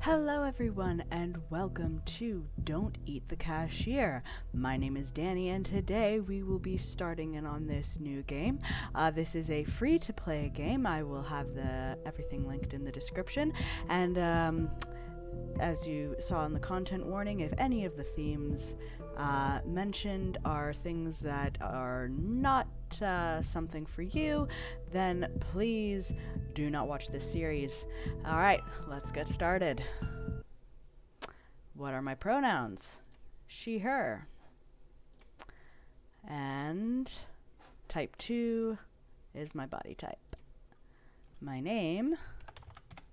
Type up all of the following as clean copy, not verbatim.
Hello everyone and welcome to Don't Eat the Cashier. My name is Danny and today we will be starting in on this new game. This is a free-to-play game. I will have everything linked in the description, and as you saw in the content warning, if any of the themes mentioned are things that are not something for you, then please do not watch this series. Alright, let's get started. What are my pronouns? She, her. And type 2 is my body type. My name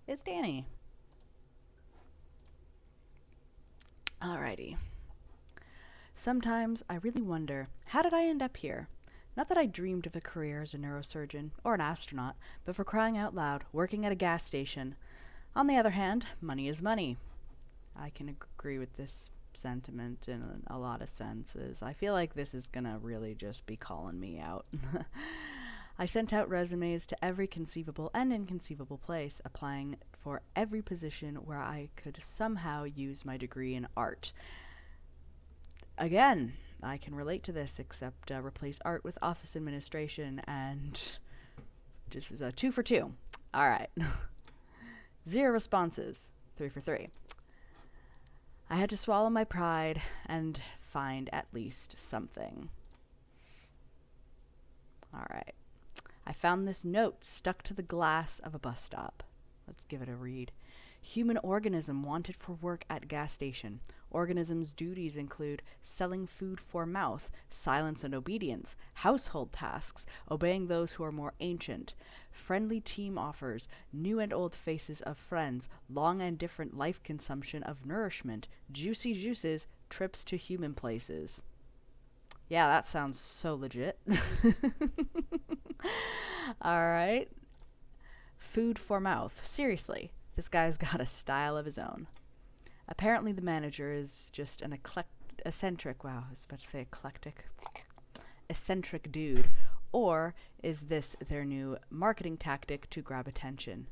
is Danny. Alrighty. Sometimes I really wonder, how did I end up here? Not that I dreamed of a career as a neurosurgeon or an astronaut, but for crying out loud, working at a gas station. On the other hand, money is money. I can agree with this sentiment in a lot of senses. I feel like this is gonna really just be calling me out. I sent out resumes to every conceivable and inconceivable place, applying for every position where I could somehow use my degree in art. Again, I can relate to this, except replace art with office administration, and this is a 2 for 2. Alright. 0 responses. 3 for 3. I had to swallow my pride and find at least something. Alright. I found this note stuck to the glass of a bus stop. Let's give it a read. Human organism wanted for work at gas station. Organism's duties include selling food for mouth, silence and obedience, household tasks, obeying those who are more ancient, friendly team offers, new and old faces of friends, long and different life consumption of nourishment, juicy juices, trips to human places. Yeah, that sounds so legit. Alright. Food for mouth. Seriously. This guy's got a style of his own. Apparently the manager is just an eccentric dude. Or is this their new marketing tactic to grab attention?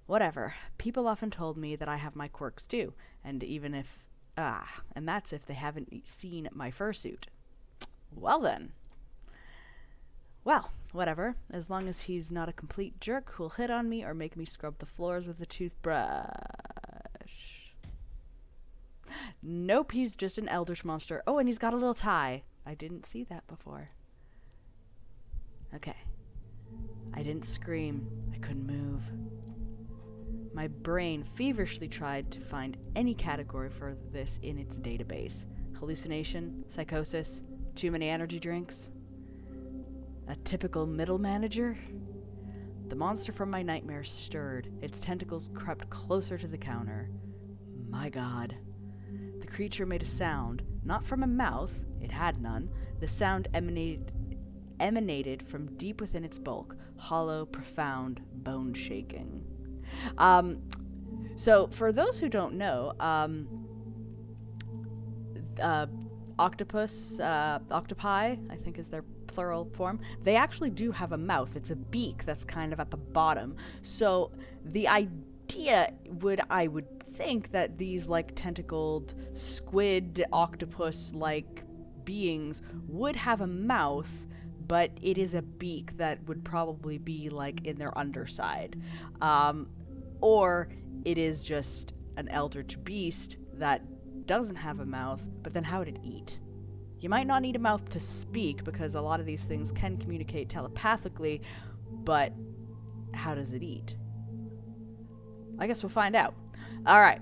Whatever. People often told me that I have my quirks too, and that's if they haven't seen my fursuit. Well then. Well, whatever, as long as he's not a complete jerk who'll hit on me or make me scrub the floors with a toothbrush. Nope, he's just an eldritch monster. Oh, and he's got a little tie. I didn't see that before. Okay. I didn't scream. I couldn't move. My brain feverishly tried to find any category for this in its database. Hallucination, psychosis, too many energy drinks. A typical middle manager? The monster from my nightmare stirred. Its tentacles crept closer to the counter. My God. The creature made a sound, not from a mouth, it had none. The sound emanated from deep within its bulk, hollow, profound, bone-shaking. So, for those who don't know, octopi, I think is their plural form, they actually do have a mouth. It's a beak that's kind of at the bottom. So the idea I would think that these like tentacled squid octopus-like beings would have a mouth, but it is a beak that would probably be like in their underside. Or it is just an eldritch beast that doesn't have a mouth, but then how would it eat? You might not need a mouth to speak, because a lot of these things can communicate telepathically, but how does it eat? I guess we'll find out. Alright.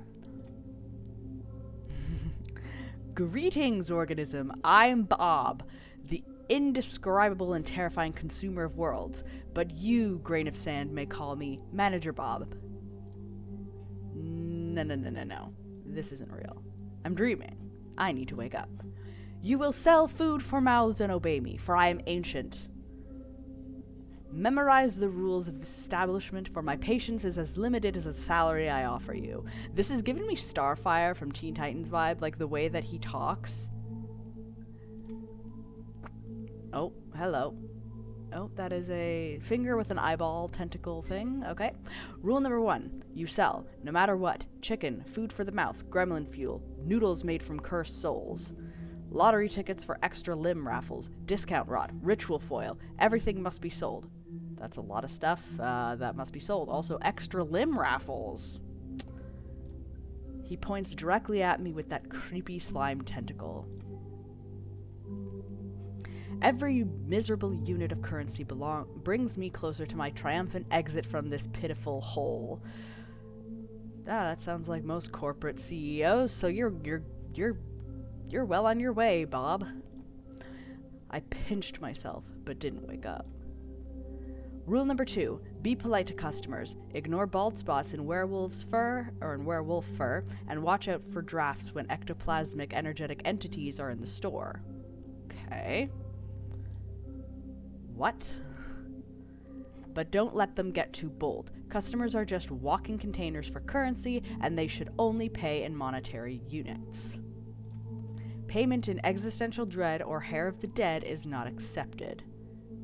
Greetings, organism. I'm Bob, the indescribable and terrifying consumer of worlds, but you, grain of sand, may call me Manager Bob. No. This isn't real. I'm dreaming. I need to wake up. You will sell food for mouths and obey me, for I am ancient. Memorize the rules of this establishment, for my patience is as limited as the salary I offer you. This is giving me Starfire from Teen Titans vibe, like the way that he talks. Oh, hello. Oh, that is a finger with an eyeball tentacle thing. Okay. Rule number 1. You sell, no matter what. Chicken, food for the mouth, gremlin fuel, noodles made from cursed souls. Lottery tickets for extra limb raffles, discount rod, ritual foil. Everything must be sold. That's a lot of stuff that must be sold. Also, extra limb raffles. He points directly at me with that creepy slime tentacle. Every miserable unit of currency brings me closer to my triumphant exit from this pitiful hole. That sounds like most corporate CEOs, so you're well on your way, Bob. I pinched myself, but didn't wake up. Rule number 2, be polite to customers. Ignore bald spots in werewolf fur, and watch out for drafts when ectoplasmic energetic entities are in the store. Okay. What? But don't let them get too bold. Customers are just walking containers for currency, and they should only pay in monetary units. Payment in existential dread or hair of the dead is not accepted.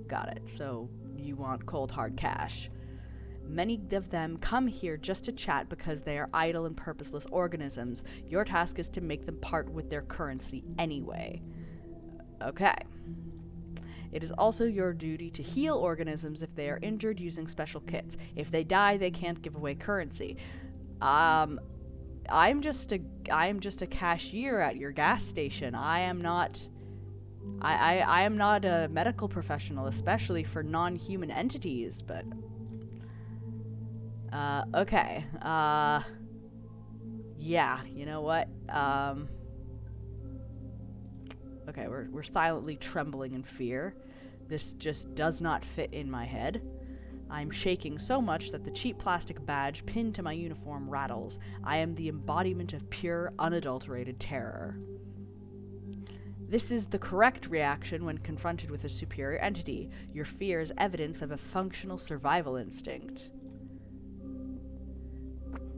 Got it. So you want cold hard cash. Many of them come here just to chat because they are idle and purposeless organisms. Your task is to make them part with their currency anyway. Okay. It is also your duty to heal organisms if they are injured using special kits. If they die, they can't give away currency. I'm just a cashier at your gas station. I am not a medical professional, especially for non-human entities, but okay. Yeah, you know what? Okay, we're silently trembling in fear. This just does not fit in my head. I'm shaking so much that the cheap plastic badge pinned to my uniform rattles. I am the embodiment of pure, unadulterated terror. This is the correct reaction when confronted with a superior entity. Your fear is evidence of a functional survival instinct.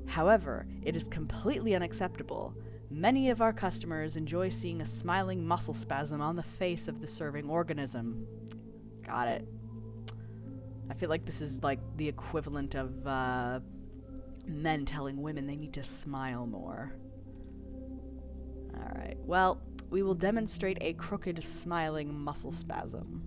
However, it is completely unacceptable. Many of our customers enjoy seeing a smiling muscle spasm on the face of the serving organism. Got it. I feel like this is like the equivalent of men telling women they need to smile more. Alright, well, we will demonstrate a crooked, smiling muscle spasm.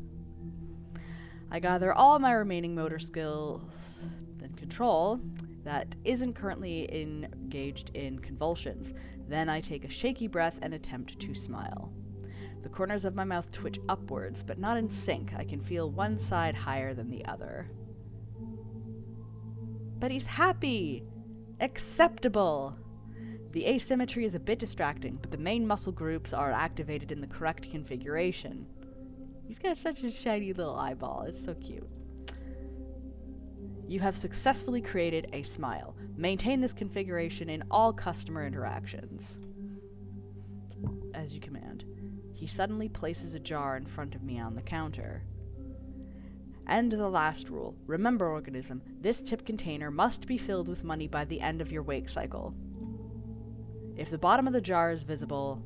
I gather all my remaining motor skills and control that isn't currently engaged in convulsions. Then I take a shaky breath and attempt to smile. The corners of my mouth twitch upwards, but not in sync. I can feel one side higher than the other. But he's happy! Acceptable! The asymmetry is a bit distracting, but the main muscle groups are activated in the correct configuration. He's got such a shiny little eyeball. It's so cute. You have successfully created a smile. Maintain this configuration in all customer interactions. As you command. He suddenly places a jar in front of me on the counter. And the last rule. Remember, organism, this tip container must be filled with money by the end of your wake cycle. If the bottom of the jar is visible,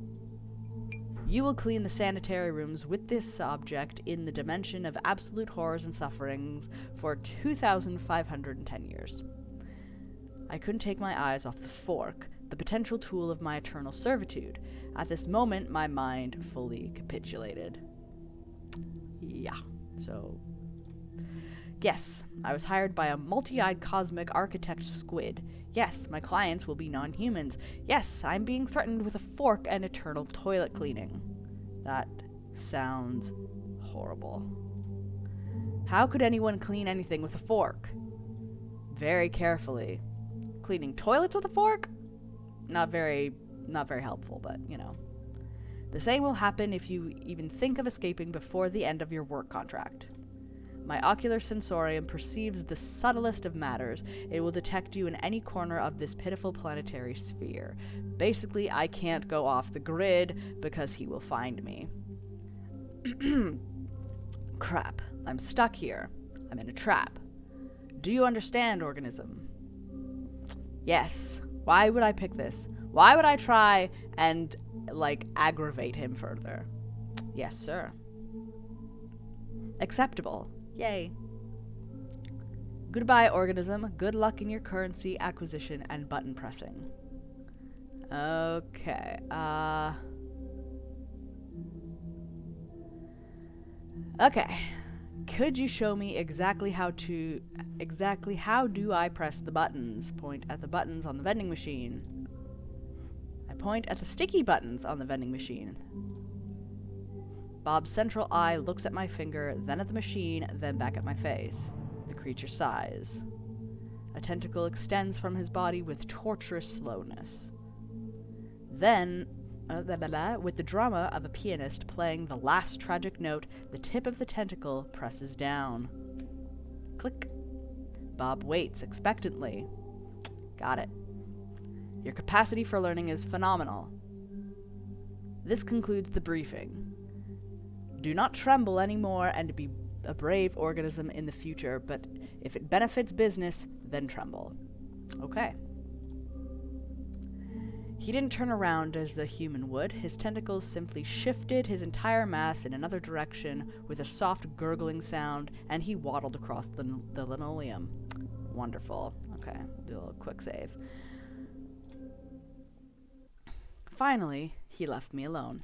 you will clean the sanitary rooms with this object in the dimension of absolute horrors and sufferings for 2,510 years. I couldn't take my eyes off the fork, the potential tool of my eternal servitude. At this moment, my mind fully capitulated. Yeah, so... Yes, I was hired by a multi-eyed cosmic architect squid. Yes, my clients will be non-humans. Yes, I'm being threatened with a fork and eternal toilet cleaning. That sounds horrible. How could anyone clean anything with a fork? Very carefully. Cleaning toilets with a fork? Not very helpful, but, you know. The same will happen if you even think of escaping before the end of your work contract. My ocular sensorium perceives the subtlest of matters. It will detect you in any corner of this pitiful planetary sphere. Basically, I can't go off the grid because he will find me. Crap. I'm stuck here. I'm in a trap. Do you understand, organism? Yes. Why would I pick this? Why would I try and, aggravate him further? Yes, sir. Acceptable. Yay. Goodbye, organism. Good luck in your currency acquisition and button pressing. Okay, okay. Could you show me exactly how do I press the buttons? Point at the buttons on the vending machine. I point at the sticky buttons on the vending machine. Bob's central eye looks at my finger, then at the machine, then back at my face. The creature sighs. A tentacle extends from his body with torturous slowness. Then, with the drama of a pianist playing the last tragic note, the tip of the tentacle presses down. Click. Bob waits expectantly. Got it. Your capacity for learning is phenomenal. This concludes the briefing. Do not tremble anymore and be a brave organism in the future, but if it benefits business, then tremble. Okay. He didn't turn around as the human would. His tentacles simply shifted his entire mass in another direction with a soft gurgling sound, and he waddled across the linoleum. Wonderful. Okay, do a little quick save. Finally, he left me alone.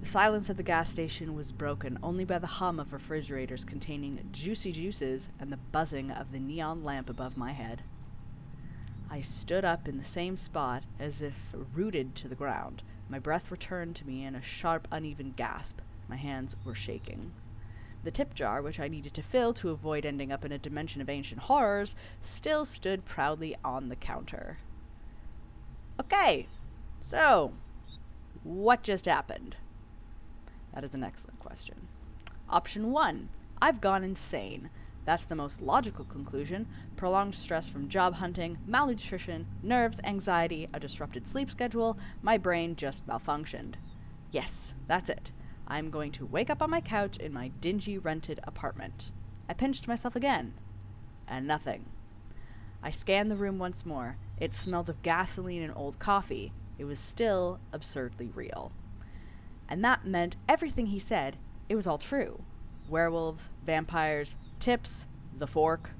The silence at the gas station was broken only by the hum of refrigerators containing juicy juices and the buzzing of the neon lamp above my head. I stood up in the same spot as if rooted to the ground. My breath returned to me in a sharp, uneven gasp. My hands were shaking. The tip jar, which I needed to fill to avoid ending up in a dimension of ancient horrors, still stood proudly on the counter. Okay, so, what just happened? That is an excellent question. Option 1, I've gone insane. That's the most logical conclusion. Prolonged stress from job hunting, malnutrition, nerves, anxiety, a disrupted sleep schedule. My brain just malfunctioned. Yes, that's it. I'm going to wake up on my couch in my dingy rented apartment. I pinched myself again. And nothing. I scanned the room once more. It smelled of gasoline and old coffee. It was still absurdly real. And that meant everything he said, it was all true. Werewolves, vampires, tips, the fork.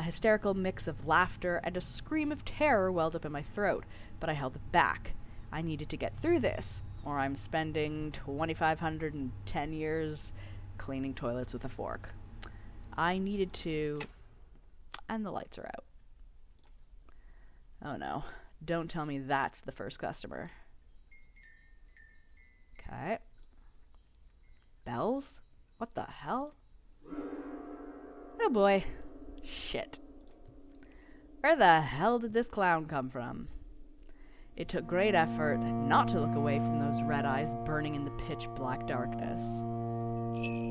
A hysterical mix of laughter and a scream of terror welled up in my throat, but I held it back. I needed to get through this, or I'm spending 2,510 years cleaning toilets with a fork. I needed to... And the lights are out. Oh no. Don't tell me that's the first customer. Okay. Bells? What the hell? Oh boy. Shit. Where the hell did this clown come from? It took great effort not to look away from those red eyes burning in the pitch black darkness.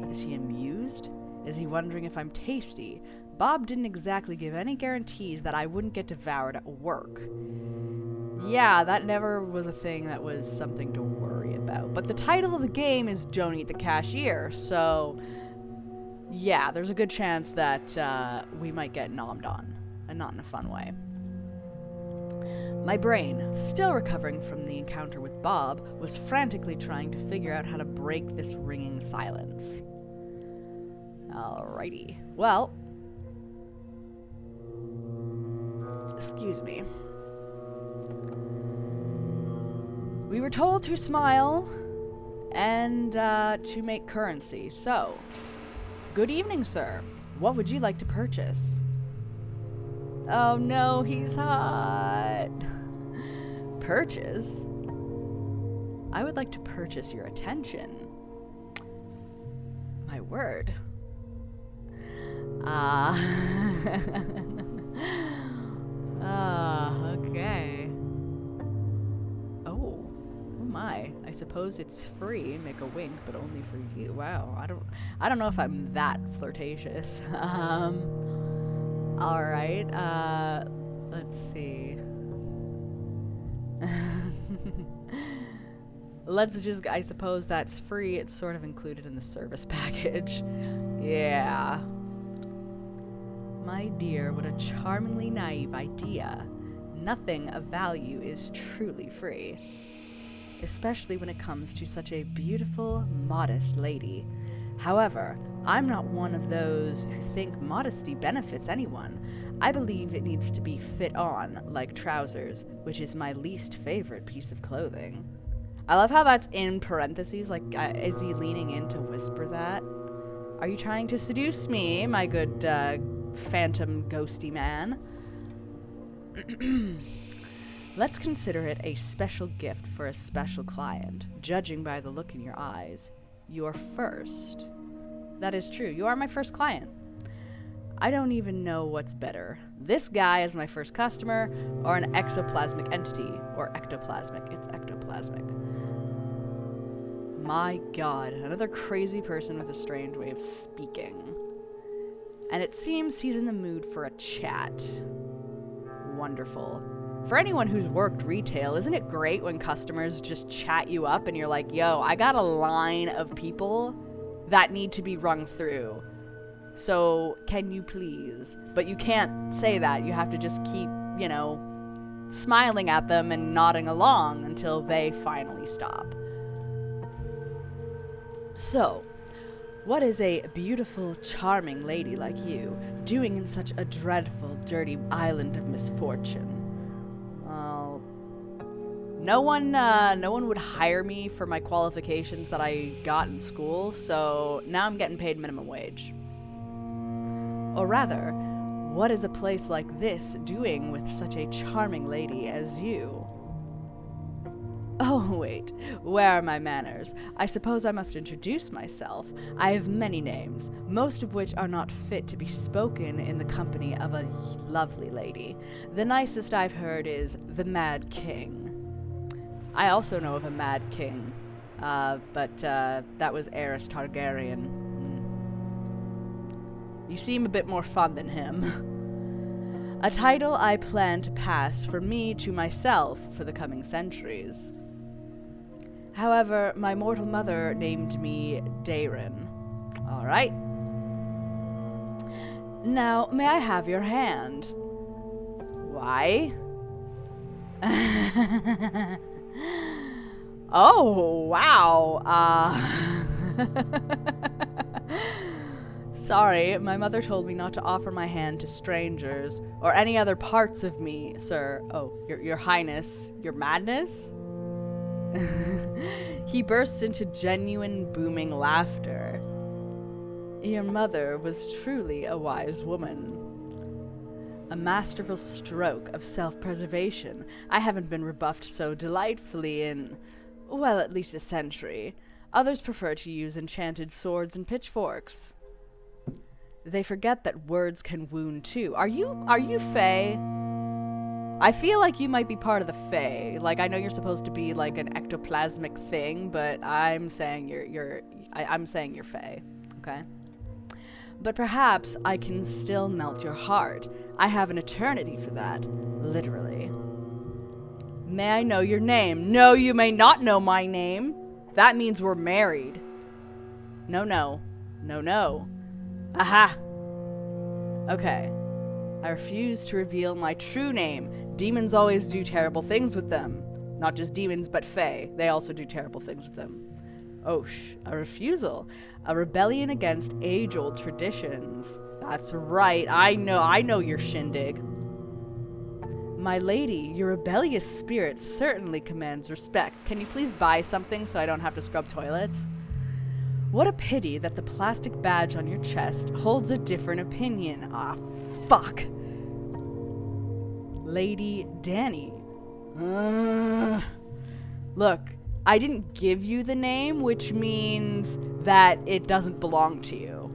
Is he amused? Is he wondering if I'm tasty? Bob didn't exactly give any guarantees that I wouldn't get devoured at work. Yeah, that never was a thing that was something to worry about. But the title of the game is Don't Eat the Cashier, so yeah, there's a good chance that we might get nommed on, and not in a fun way. My brain, still recovering from the encounter with Bob, was frantically trying to figure out how to break this ringing silence. Alrighty. Well, excuse me. We were told to smile and to make currency. So, good evening, sir. What would you like to purchase? Oh no, he's hot. Purchase? I would like to purchase your attention. My word. Okay. Oh my. I suppose it's free. Make a wink, but only for you. Wow. I don't know if I'm that flirtatious. All right. Let's see. Let's just, I suppose that's free. It's sort of included in the service package. Yeah. My dear, what a charmingly naive idea. Nothing of value is truly free. Especially when it comes to such a beautiful, modest lady. However, I'm not one of those who think modesty benefits anyone. I believe it needs to be fit on, like trousers, which is my least favorite piece of clothing. I love how that's in parentheses, like, is he leaning in to whisper that? Are you trying to seduce me, my good, phantom ghosty man? Let's consider it a special gift for a special client, judging by the look in your eyes. You're first. That is true. You are my first client. I don't even know what's better. This guy as my first customer, or an exoplasmic entity. Or ectoplasmic. It's ectoplasmic. My god, another crazy person with a strange way of speaking. And it seems he's in the mood for a chat. Wonderful. For anyone who's worked retail, isn't it great when customers just chat you up and you're like, yo, I got a line of people that need to be rung through. So, can you please? But you can't say that. You have to just keep, smiling at them and nodding along until they finally stop. So, what is a beautiful, charming lady like you doing in such a dreadful, dirty island of misfortune? Well, no one would hire me for my qualifications that I got in school, so now I'm getting paid minimum wage. Or rather, what is a place like this doing with such a charming lady as you? Oh, wait, where are my manners? I suppose I must introduce myself. I have many names, most of which are not fit to be spoken in the company of a lovely lady. The nicest I've heard is the Mad King. I also know of a Mad King, but that was Aerys Targaryen. You seem a bit more fun than him. A title I plan to pass from me to myself for the coming centuries. However, my mortal mother named me Daeron. All right. Now, may I have your hand? Why? Oh, wow. Sorry, my mother told me not to offer my hand to strangers, or any other parts of me, sir. Oh, your highness, your madness? He bursts into genuine booming laughter. Your mother was truly a wise woman. A masterful stroke of self-preservation. I haven't been rebuffed so delightfully in, well, at least a century. Others prefer to use enchanted swords and pitchforks. They forget that words can wound too. Are you Fae? I feel like you might be part of the Fae. Like, I know you're supposed to be like an ectoplasmic thing, but I'm saying I'm saying you're Fae, okay? But perhaps I can still melt your heart. I have an eternity for that, literally. May I know your name? No, you may not know my name. That means we're married. No. Aha! Okay. I refuse to reveal my true name. Demons always do terrible things with them. Not just demons, but Fae. They also do terrible things with them. Osh, a refusal. A rebellion against age-old traditions. That's right, I know your shindig. My lady, your rebellious spirit certainly commands respect. Can you please buy something so I don't have to scrub toilets? What a pity that the plastic badge on your chest holds a different opinion. Ah, fuck. Lady Danny. Look, I didn't give you the name, which means that it doesn't belong to you.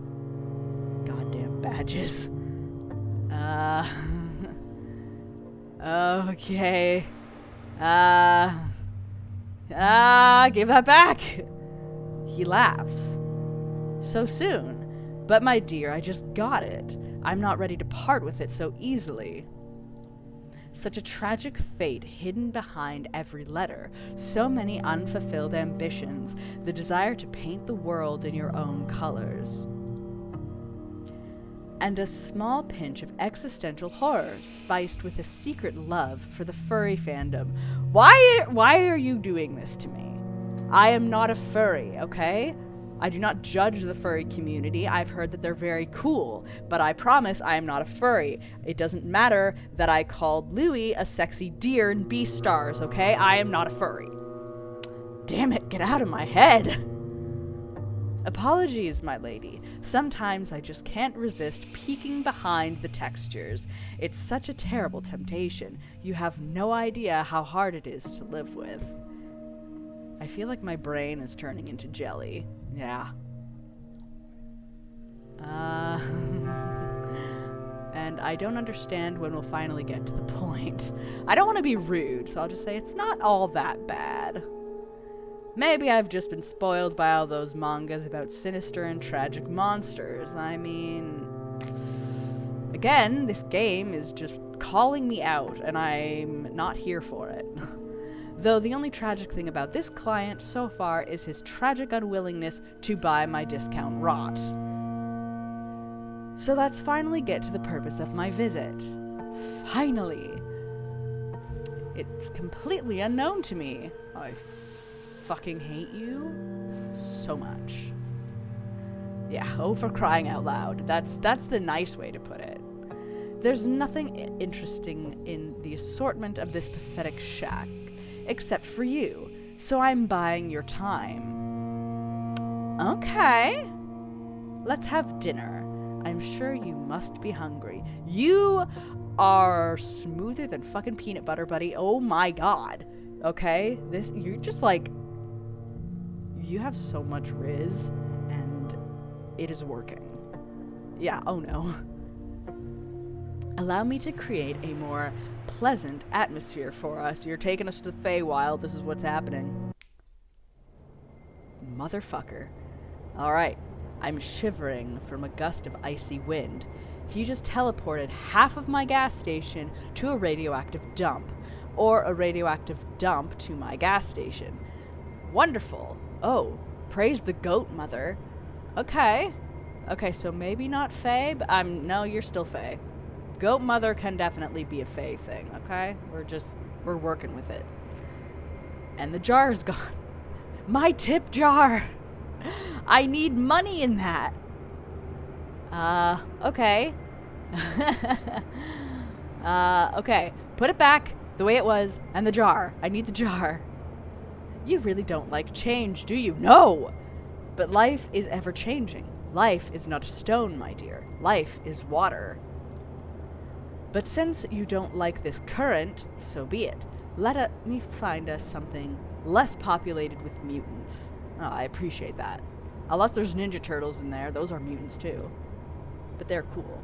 Goddamn badges. Okay. Give that back. He laughs. So soon. But my dear, I just got it. I'm not ready to part with it so easily. Such a tragic fate hidden behind every letter. So many unfulfilled ambitions. The desire to paint the world in your own colors. And a small pinch of existential horror, spiced with a secret love for the furry fandom. Why are you doing this to me? I am not a furry, okay? I do not judge the furry community. I've heard that they're very cool, but I promise I am not a furry. It doesn't matter that I called Louie a sexy deer in Beastars, okay? I am not a furry. Damn it, get out of my head. Apologies, my lady. Sometimes I just can't resist peeking behind the textures. It's such a terrible temptation. You have no idea how hard it is to live with. I feel like my brain is turning into jelly. Yeah. And I don't understand when we'll finally get to the point. I don't want to be rude, so I'll just say it's not all that bad. Maybe I've just been spoiled by all those mangas about sinister and tragic monsters. I mean, again, this game is just calling me out, and I'm not here for it. Though the only tragic thing about this client so far is his tragic unwillingness to buy my discount rot. So let's finally get to the purpose of my visit. Finally. It's completely unknown to me. I fucking hate you so much. Yeah, oh, for crying out loud. That's the nice way to put it. There's nothing interesting in the assortment of this pathetic shack, except for you, so I'm buying your time. Okay. Let's have dinner. I'm sure you must be hungry. You are smoother than fucking peanut butter, buddy. Oh my god. Okay? You're just like, you have so much riz, and it is working. Yeah, oh no. Allow me to create a more pleasant atmosphere for us. You're taking us to the Feywild. This is what's happening. Motherfucker. Alright. I'm shivering from a gust of icy wind. He just teleported half of my gas station to a radioactive dump. Or a radioactive dump to my gas station. Wonderful. Oh, praise the goat mother. Okay. Okay, so maybe not Fey, but no, you're still Fey. Goat mother can definitely be a Fey thing, okay? We're working with it. And the jar is gone. My tip jar! I need money in that. Okay. Okay. Put it back the way it was, and the jar. I need the jar. You really don't like change, do you? No! But life is ever changing. Life is not a stone, my dear. Life is water. But since you don't like this current, so be it. Let me find us something less populated with mutants. Oh, I appreciate that. Unless there's Ninja Turtles in there. Those are mutants too. But they're cool.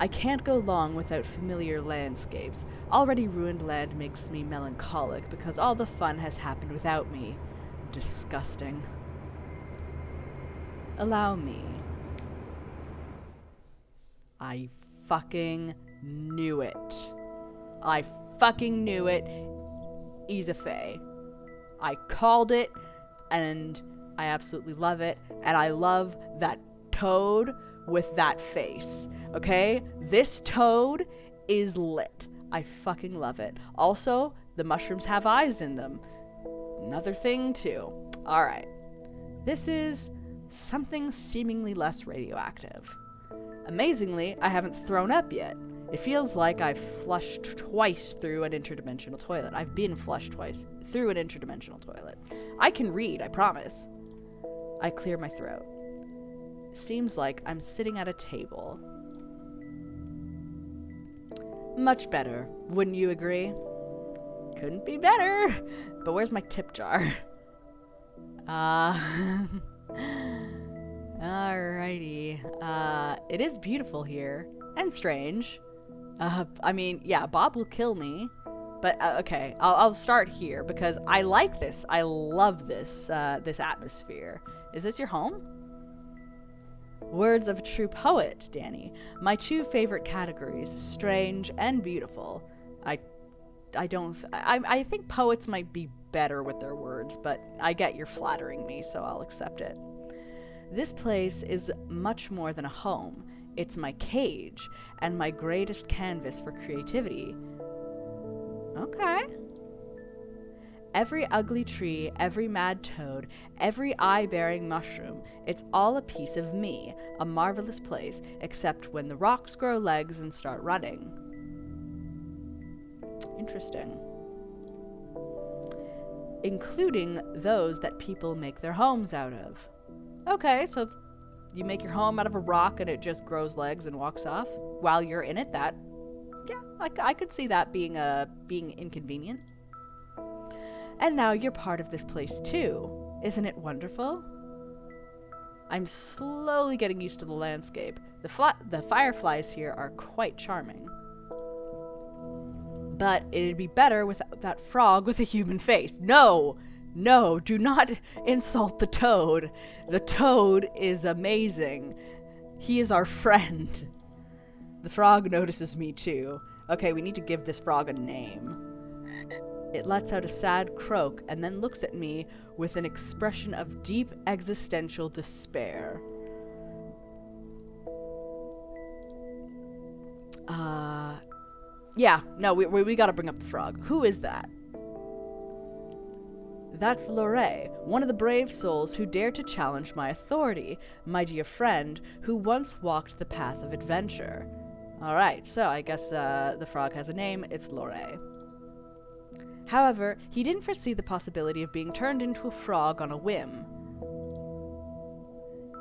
I can't go long without familiar landscapes. Already ruined land makes me melancholic because all the fun has happened without me. Disgusting. Allow me. I fucking knew it. I fucking knew it. He's a Fae. I called it, and I absolutely love it. And I love that toad with that face. Okay? This toad is lit. I fucking love it. Also, the mushrooms have eyes in them. Another thing, too. Alright. This is something seemingly less radioactive. Amazingly, I haven't thrown up yet. It feels like I've flushed twice through an interdimensional toilet. I've been flushed twice through an interdimensional toilet. I can read, I promise. I clear my throat. Seems like I'm sitting at a table. Much better, wouldn't you agree? Couldn't be better. But where's my tip jar? Alrighty. It is beautiful here. And strange. I mean, yeah, Bob will kill me. But, okay, I'll start here because I like this. I love this, this atmosphere. Is this your home? Words of a true poet, Danny. My two favorite categories, strange and beautiful. I think poets might be better with their words, but I get you're flattering me, so I'll accept it. This place is much more than a home. It's my cage and my greatest canvas for creativity. Okay. every ugly tree, every mad toad, every eye-bearing mushroom, it's all a piece of me, a marvelous place, except when the rocks grow legs and start running. Interesting. Including those that people make their homes out of. Okay, so you make your home out of a rock and it just grows legs and walks off while you're in it. That, yeah, I could see that being inconvenient. And now you're part of this place too. Isn't it wonderful? I'm slowly getting used to the landscape. The fireflies here are quite charming. But it'd be better without that frog with a human face. No, do not insult the toad. The toad is amazing. He is our friend. The frog notices me too. Okay, we need to give this frog a name. It lets out a sad croak and then looks at me with an expression of deep existential despair. Yeah, no, we gotta bring up the frog. Who is that? That's Lorray, one of the brave souls who dared to challenge my authority, my dear friend, who once walked the path of adventure. Alright, so I guess the frog has a name. It's Lorray. However, he didn't foresee the possibility of being turned into a frog on a whim.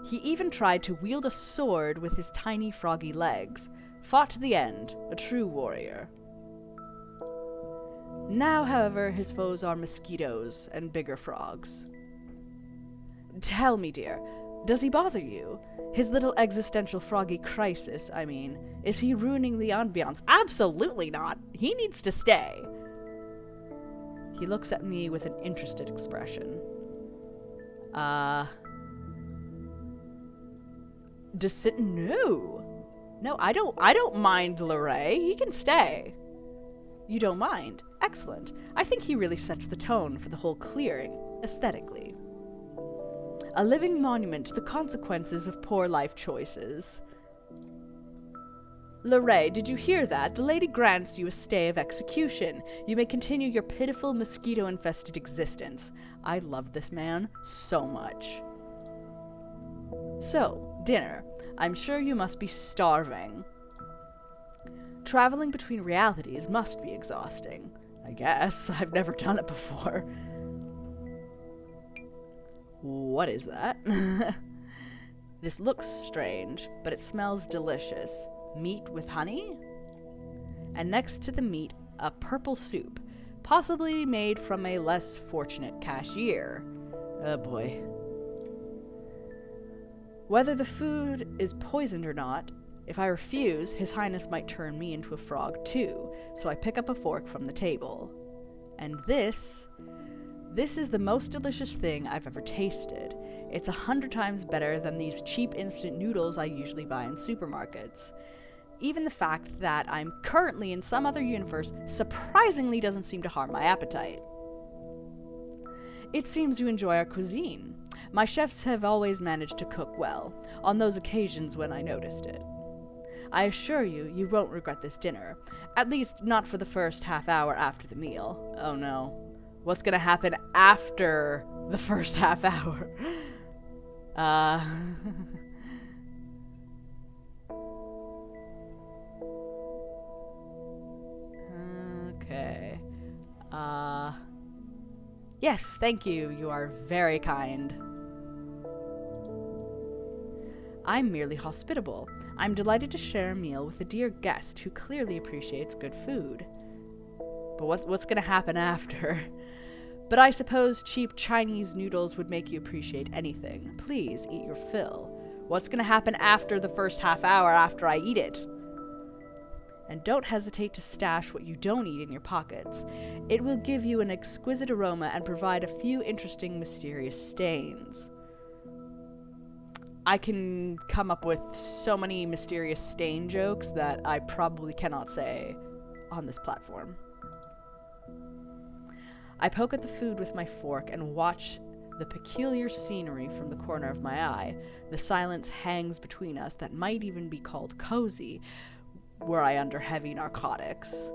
He even tried to wield a sword with his tiny froggy legs. Fought to the end, a true warrior. Now, however, his foes are mosquitoes and bigger frogs. Tell me, dear, does he bother you? His little existential froggy crisis, I mean. Is he ruining the ambiance? Absolutely not! He needs to stay! He looks at me with an interested expression. No, I don't mind Lorray. He can stay. You don't mind? Excellent. I think he really sets the tone for the whole clearing, aesthetically. A living monument to the consequences of poor life choices. Lorray, did you hear that? The lady grants you a stay of execution. You may continue your pitiful mosquito-infested existence. I love this man so much. So, dinner. I'm sure you must be starving. Traveling between realities must be exhausting. I guess. I've never done it before. What is that? This looks strange, but it smells delicious. Meat with honey? And next to the meat, a purple soup, possibly made from a less fortunate cashier. Oh boy. Whether the food is poisoned or not, if I refuse, His Highness might turn me into a frog too, so I pick up a fork from the table. And this is the most delicious thing I've ever tasted. It's 100 times better than these cheap instant noodles I usually buy in supermarkets. Even the fact that I'm currently in some other universe surprisingly doesn't seem to harm my appetite. It seems you enjoy our cuisine. My chefs have always managed to cook well, on those occasions when I noticed it. I assure you, you won't regret this dinner. At least, not for the first half hour after the meal. Oh no. What's gonna happen after the first half hour? Okay. Yes, thank you. You are very kind. I'm merely hospitable. I'm delighted to share a meal with a dear guest who clearly appreciates good food. But what's gonna happen after? But I suppose cheap Chinese noodles would make you appreciate anything. Please, eat your fill. What's gonna happen after the first half hour after I eat it? And don't hesitate to stash what you don't eat in your pockets. It will give you an exquisite aroma and provide a few interesting, mysterious stains. I can come up with so many mysterious stain jokes that I probably cannot say on this platform. I poke at the food with my fork and watch the peculiar scenery from the corner of my eye. The silence hangs between us that might even be called cozy, were I under heavy narcotics.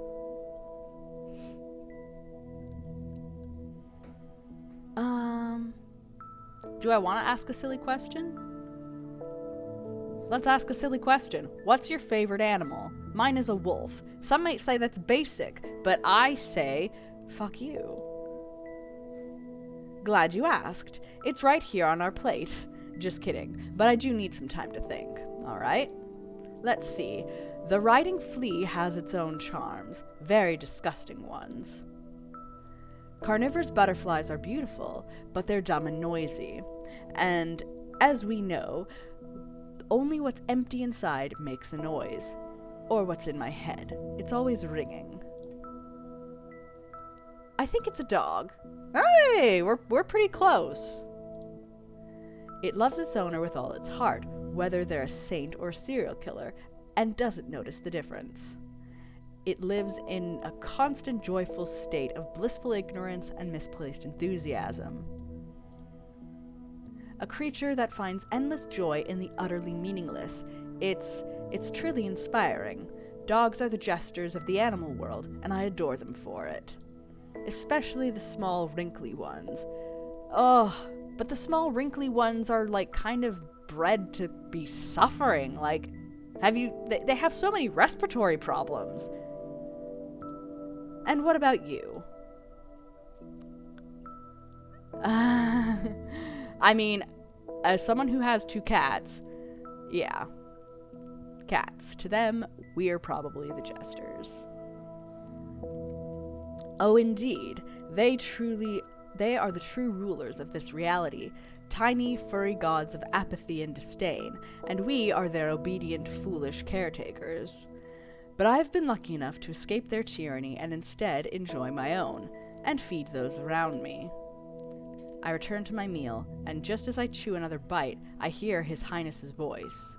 Do I want to ask a silly question? Let's ask a silly question. What's your favorite animal? Mine is a wolf. Some might say that's basic, but I say, fuck you. Glad you asked. It's right here on our plate. Just kidding, but I do need some time to think. Alright? Let's see. The riding flea has its own charms, very disgusting ones. Carnivorous butterflies are beautiful, but they're dumb and noisy. And, as we know, only what's empty inside makes a noise. Or what's in my head. It's always ringing. I think it's a dog. Hey, we're pretty close. It loves its owner with all its heart, whether they're a saint or a serial killer, and doesn't notice the difference. It lives in a constant joyful state of blissful ignorance and misplaced enthusiasm. A creature that finds endless joy in the utterly meaningless. It's truly inspiring. Dogs are the jesters of the animal world, and I adore them for it. Especially the small, wrinkly ones. Oh, but the small, wrinkly ones are, like, kind of bred to be suffering. Like, they have so many respiratory problems. And what about you? I mean, as someone who has 2 cats, yeah. Cats. To them, we're probably the jesters. Oh, indeed. They are the true rulers of this reality, tiny, furry gods of apathy and disdain, and we are their obedient, foolish caretakers. But I've been lucky enough to escape their tyranny and instead enjoy my own, and feed those around me. I return to my meal, and just as I chew another bite, I hear His Highness's voice.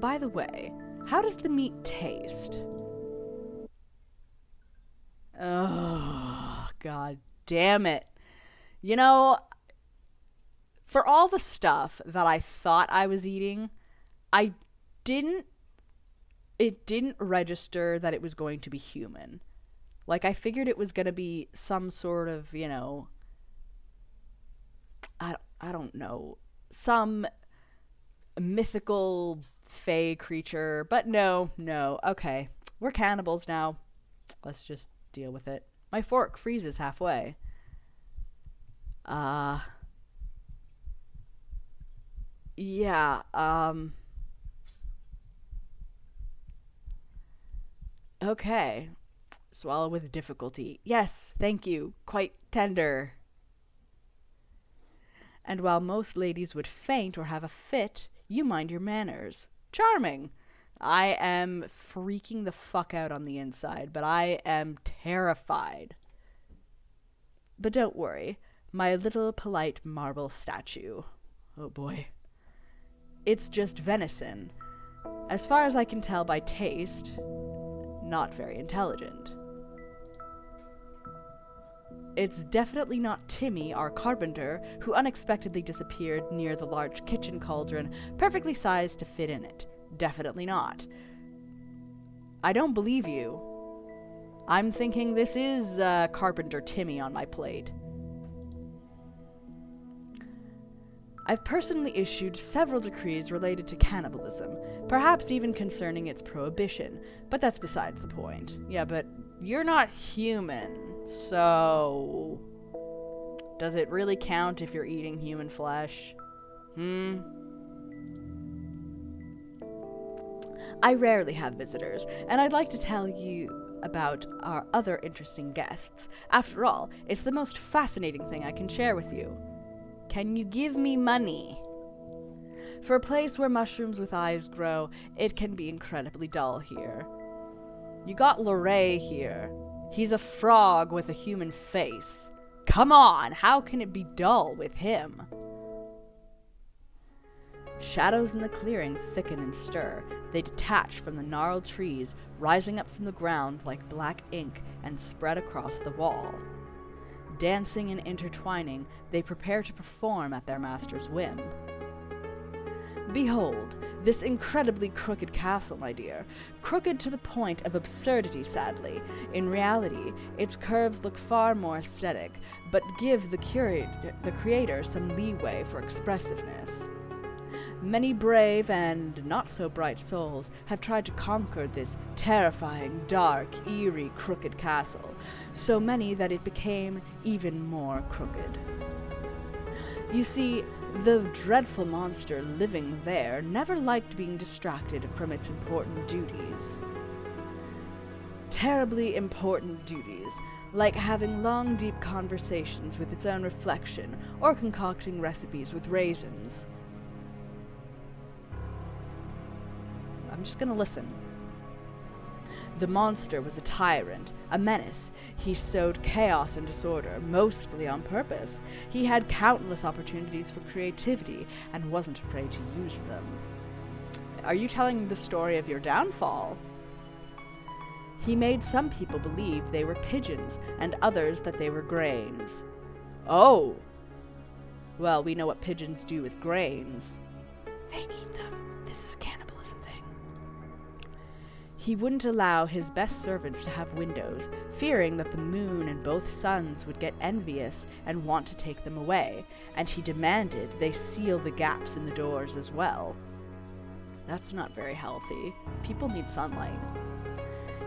By the way, how does the meat taste? Oh, god damn it. You know, for all the stuff that I thought I was eating, it didn't register that it was going to be human. Like, I figured it was going to be some sort of, you know, I don't know, some mythical fey creature, but no, okay, we're cannibals now. Let's just deal with it. My fork freezes halfway. Yeah, okay. Swallow with difficulty. Yes, thank you. Quite tender. And while most ladies would faint or have a fit, you mind your manners. Charming. I am freaking the fuck out on the inside, but I am terrified. But don't worry, my little polite marble statue. Oh boy. It's just venison. As far as I can tell by taste, not very intelligent. It's definitely not Timmy, our carpenter, who unexpectedly disappeared near the large kitchen cauldron, perfectly sized to fit in it. Definitely not. I don't believe you. I'm thinking this is Carpenter Timmy on my plate. I've personally issued several decrees related to cannibalism, perhaps even concerning its prohibition, but that's besides the point. Yeah, but you're not human, so does it really count if you're eating human flesh? I rarely have visitors, and I'd like to tell you about our other interesting guests. After all, it's the most fascinating thing I can share with you. Can you give me money? For a place where mushrooms with eyes grow, it can be incredibly dull here. You got Lorray here. He's a frog with a human face. Come on, how can it be dull with him? Shadows in the clearing thicken and stir. They detach from the gnarled trees, rising up from the ground like black ink and spread across the wall. Dancing and intertwining, they prepare to perform at their master's whim. Behold, this incredibly crooked castle, my dear. Crooked to the point of absurdity, sadly. In reality, its curves look far more aesthetic, but give the creator some leeway for expressiveness. Many brave and not-so-bright souls have tried to conquer this terrifying, dark, eerie, crooked castle, so many that it became even more crooked. You see, the dreadful monster living there never liked being distracted from its important duties. Terribly important duties, like having long, deep conversations with its own reflection or concocting recipes with raisins. I'm just gonna listen. The monster was a tyrant, a menace. He sowed chaos and disorder, mostly on purpose. He had countless opportunities for creativity and wasn't afraid to use them. Are you telling the story of your downfall? He made some people believe they were pigeons and others that they were grains. Oh! Well, we know what pigeons do with grains. They eat them. This is a cannibalism thing. He wouldn't allow his best servants to have windows, fearing that the moon and both suns would get envious and want to take them away, and he demanded they seal the gaps in the doors as well. That's not very healthy. People need sunlight.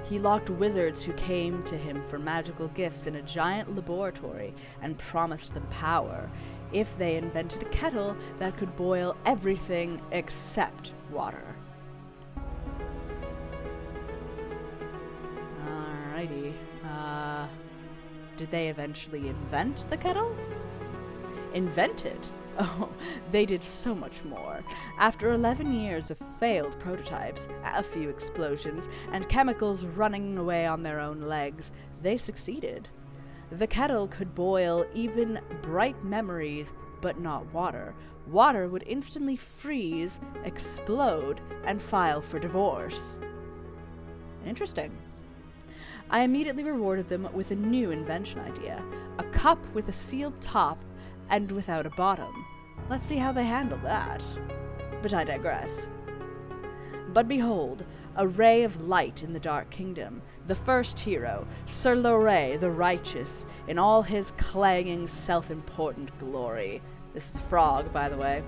He locked wizards who came to him for magical gifts in a giant laboratory and promised them power if they invented a kettle that could boil everything except water. Alrighty. Did they eventually invent the kettle? Invent it? Oh, they did so much more. After 11 years of failed prototypes, a few explosions, and chemicals running away on their own legs, they succeeded. The kettle could boil even bright memories, but not water. Water would instantly freeze, explode, and file for divorce. Interesting. I immediately rewarded them with a new invention idea, a cup with a sealed top and without a bottom. Let's see how they handle that. But I digress. But behold, a ray of light in the Dark Kingdom, the first hero, Sir Loray the Righteous, in all his clanging, self-important glory. This is Frog, by the way.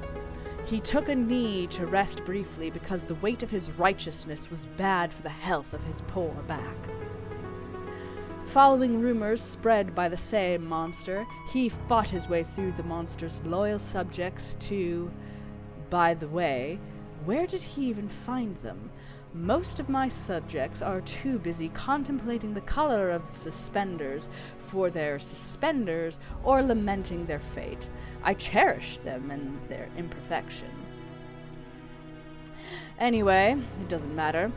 He took a knee to rest briefly because the weight of his righteousness was bad for the health of his poor back. Following rumors spread by the same monster, he fought his way through the monster's loyal subjects to... By the way, where did he even find them? Most of my subjects are too busy contemplating the color of suspenders for their suspenders or lamenting their fate. I cherish them and their imperfection. Anyway, it doesn't matter.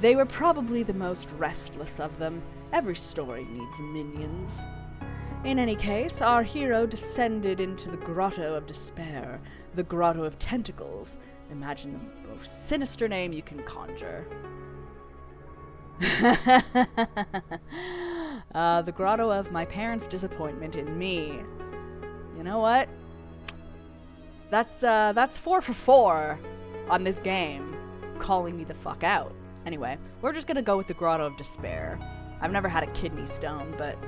They were probably the most restless of them. Every story needs minions. In any case, our hero descended into the Grotto of Despair, the Grotto of Tentacles. Imagine the most sinister name you can conjure. The Grotto of my parents' disappointment in me. You know what? That's 4 for 4 on this game, calling me the fuck out. Anyway, we're just gonna go with the Grotto of Despair. I've never had a kidney stone, but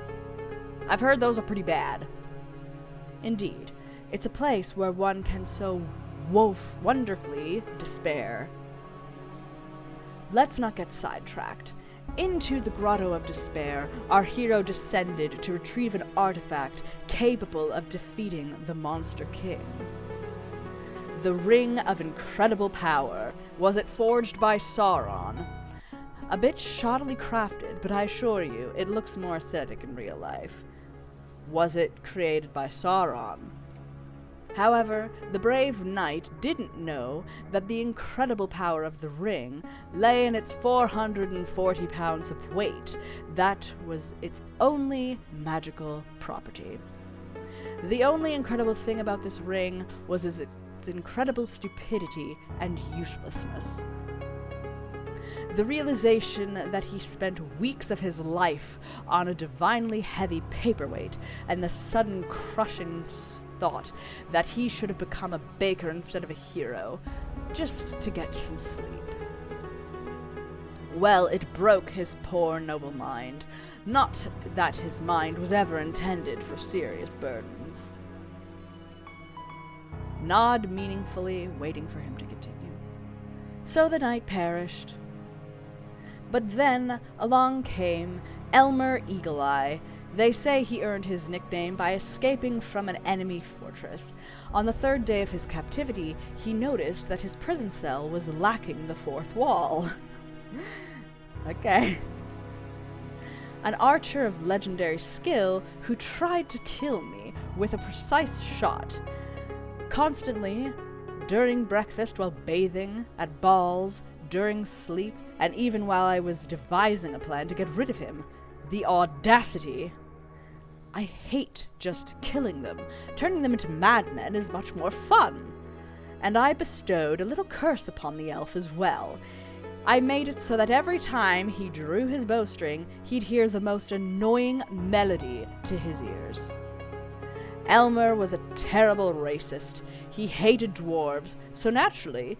I've heard those are pretty bad. Indeed, it's a place where one can so wonderfully despair. Let's not get sidetracked. Into the Grotto of Despair, our hero descended to retrieve an artifact capable of defeating the Monster King. The Ring of Incredible Power. Was it forged by Sauron? A bit shoddily crafted, but I assure you, it looks more aesthetic in real life. Was it created by Sauron? However, the brave knight didn't know that the incredible power of the ring lay in its 440 pounds of weight. That was its only magical property. The only incredible thing about this ring was its incredible stupidity and uselessness. The realization that he spent weeks of his life on a divinely heavy paperweight, and the sudden crushing thought that he should have become a baker instead of a hero. just to get some sleep. Well, it broke his poor noble mind. Not that his mind was ever intended for serious burdens. Nod meaningfully, waiting for him to continue. So the night perished. But then along came Elmer Eagle-Eye. They say he earned his nickname by escaping from an enemy fortress. On the third day of his captivity, he noticed that his prison cell was lacking the fourth wall. Okay. An archer of legendary skill who tried to kill me with a precise shot. Constantly, during breakfast, while bathing, at balls, during sleep, and even while I was devising a plan to get rid of him. The audacity! I hate just killing them. Turning them into madmen is much more fun. And I bestowed a little curse upon the elf as well. I made it so that every time he drew his bowstring, he'd hear the most annoying melody to his ears. Elmer was a terrible racist. He hated dwarves, so naturally,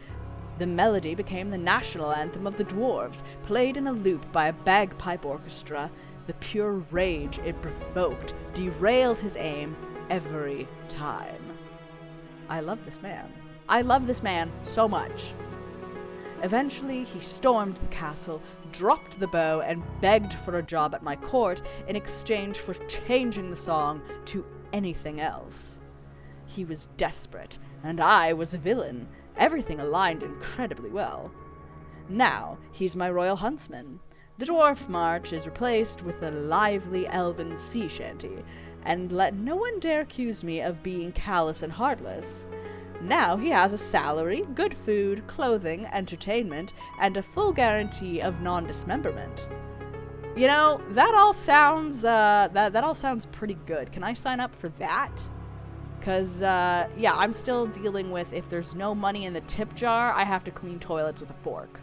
the melody became the national anthem of the dwarves, played in a loop by a bagpipe orchestra. The pure rage it provoked derailed his aim every time. I love this man. I love this man so much. Eventually, he stormed the castle, dropped the bow, and begged for a job at my court in exchange for changing the song to anything else. He was desperate, and I was a villain. Everything aligned incredibly well. Now, he's my royal huntsman. The dwarf march is replaced with a lively elven sea shanty, and let no one dare accuse me of being callous and heartless. Now he has a salary, good food, clothing, entertainment, and a full guarantee of non-dismemberment. You know, that all sounds pretty good. Can I sign up for that? Because, yeah, I'm still dealing with if there's no money in the tip jar, I have to clean toilets with a fork.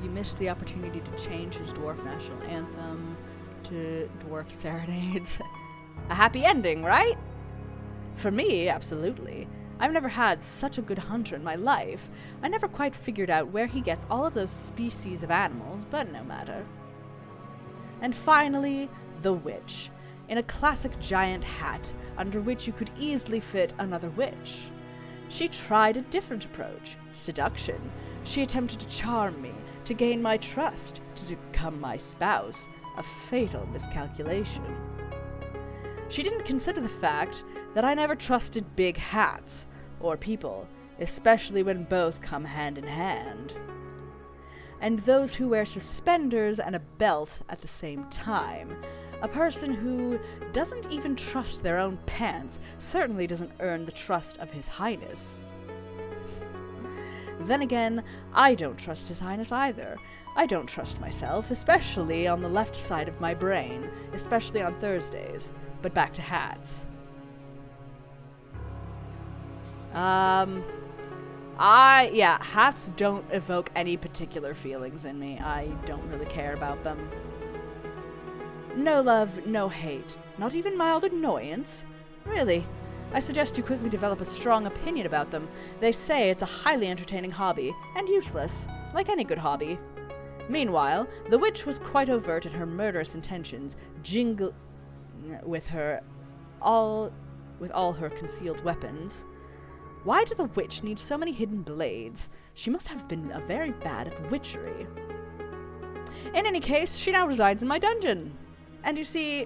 You missed the opportunity to change his dwarf national anthem to dwarf serenades. A happy ending, right? For me, absolutely. I've never had such a good hunter in my life. I never quite figured out where he gets all of those species of animals, but no matter. And finally, the witch, in a classic giant hat, under which you could easily fit another witch. She tried a different approach, seduction. She attempted to charm me, to gain my trust, to become my spouse, a fatal miscalculation. She didn't consider the fact that I never trusted big hats, or people, especially when both come hand in hand. And those who wear suspenders and a belt at the same time. A person who doesn't even trust their own pants certainly doesn't earn the trust of His Highness. Then again, I don't trust His Highness either. I don't trust myself, especially on the left side of my brain, especially on Thursdays. But back to hats. Hats don't evoke any particular feelings in me. I don't really care about them. No love, no hate. Not even mild annoyance? Really? I suggest you quickly develop a strong opinion about them. They say it's a highly entertaining hobby, and useless, like any good hobby. Meanwhile, the witch was quite overt in her murderous intentions, with all her concealed weapons. Why does the witch need so many hidden blades? She must have been very bad at witchery. In any case, she now resides in my dungeon. And you see,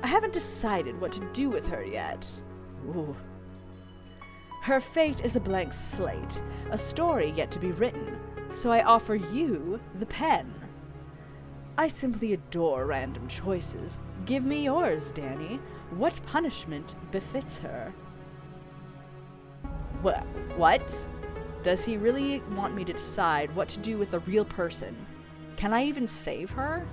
I haven't decided what to do with her yet. Ooh. Her fate is a blank slate, a story yet to be written, so I offer you the pen. I simply adore random choices. Give me yours, Danny. What punishment befits her? What? Does he really want me to decide what to do with a real person? Can I even save her?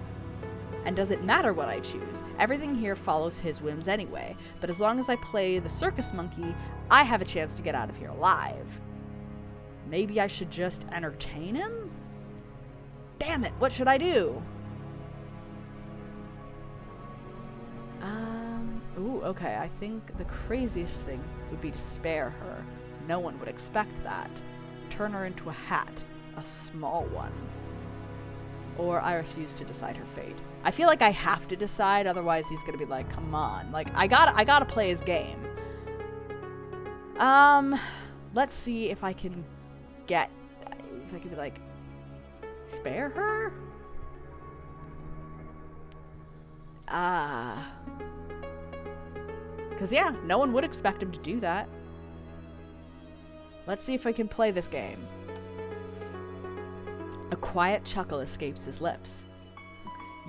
And does it matter what I choose? Everything here follows his whims anyway, but as long as I play the circus monkey, I have a chance to get out of here alive. Maybe I should just entertain him? Damn it, what should I do? Ooh, okay, I think the craziest thing would be to spare her. No one would expect that. Turn her into a hat. A small one. Or I refuse to decide her fate. I feel like I have to decide, otherwise he's gonna be like, come on. Like, I gotta play his game. Let's see if I can be like, spare her? Because, yeah, no one would expect him to do that. Let's see if I can play this game. A quiet chuckle escapes his lips.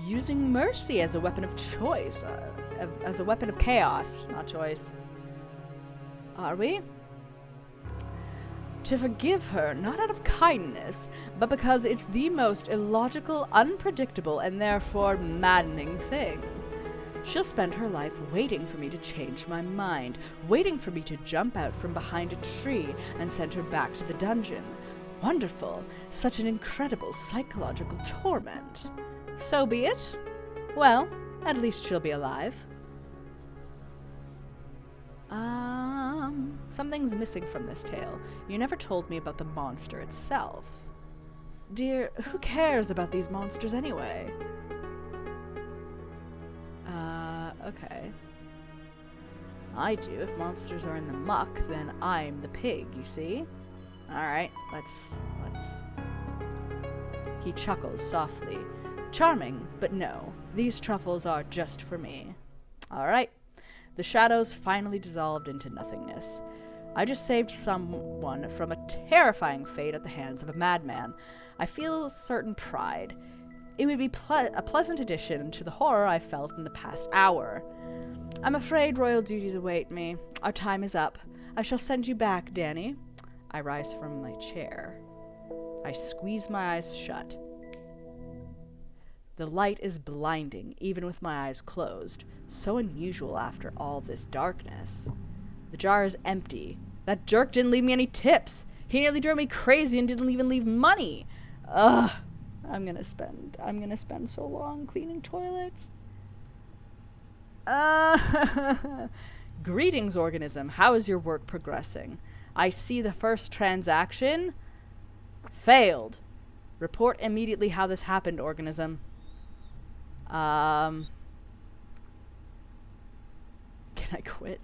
Using mercy as a weapon of choice. As a weapon of chaos, not choice. Are we? To forgive her, not out of kindness, but because it's the most illogical, unpredictable, and therefore maddening thing. She'll spend her life waiting for me to change my mind, waiting for me to jump out from behind a tree and send her back to the dungeon. Wonderful. Such an incredible psychological torment. So be it. Well, at least she'll be alive. Something's missing from this tale. You never told me about the monster itself. Dear, who cares about these monsters anyway? Okay. I do. If monsters are in the muck, then I'm the pig, you see? Alright, let's... He chuckles softly. Charming, but no. These truffles are just for me. Alright. The shadows finally dissolved into nothingness. I just saved someone from a terrifying fate at the hands of a madman. I feel a certain pride. It would be a pleasant addition to the horror I felt in the past hour. I'm afraid royal duties await me. Our time is up. I shall send you back, Danny. I rise from my chair. I squeeze my eyes shut. The light is blinding, even with my eyes closed. So unusual after all this darkness. The jar is empty. That jerk didn't leave me any tips. He nearly drove me crazy and didn't even leave money. Ugh. I'm gonna spend so long cleaning toilets. Greetings, organism. How is your work progressing? I see the first transaction failed. Report immediately how this happened, organism. Can I quit?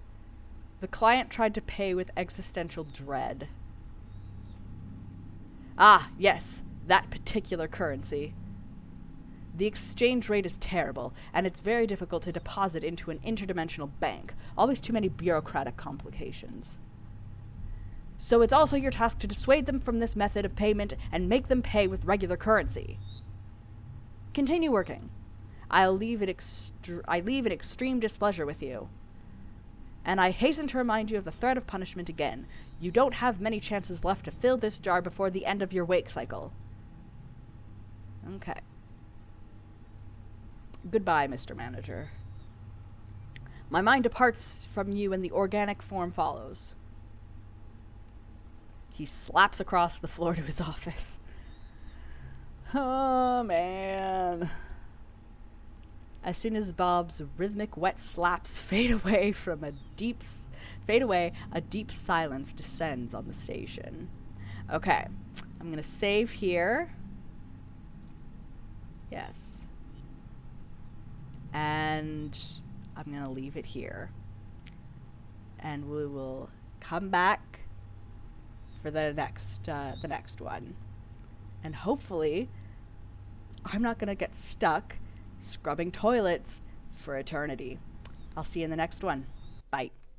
The client tried to pay with existential dread. Ah, yes, that particular currency. The exchange rate is terrible, and it's very difficult to deposit into an interdimensional bank. Always too many bureaucratic complications. So it's also your task to dissuade them from this method of payment and make them pay with regular currency. Continue working. I leave in extreme displeasure with you. And I hasten to remind you of the threat of punishment again. You don't have many chances left to fill this jar before the end of your wake cycle. Okay. Goodbye, Mr. Manager. My mind departs from you and the organic form follows. He slaps across the floor to his office. Oh, man. As soon as Bob's rhythmic wet slaps fade away, a deep silence descends on the station. Okay, I'm going to save here. Yes. And I'm going to leave it here. And we will come back for the next one. And hopefully I'm not going to get stuck scrubbing toilets for eternity. I'll see you in the next one. Bye.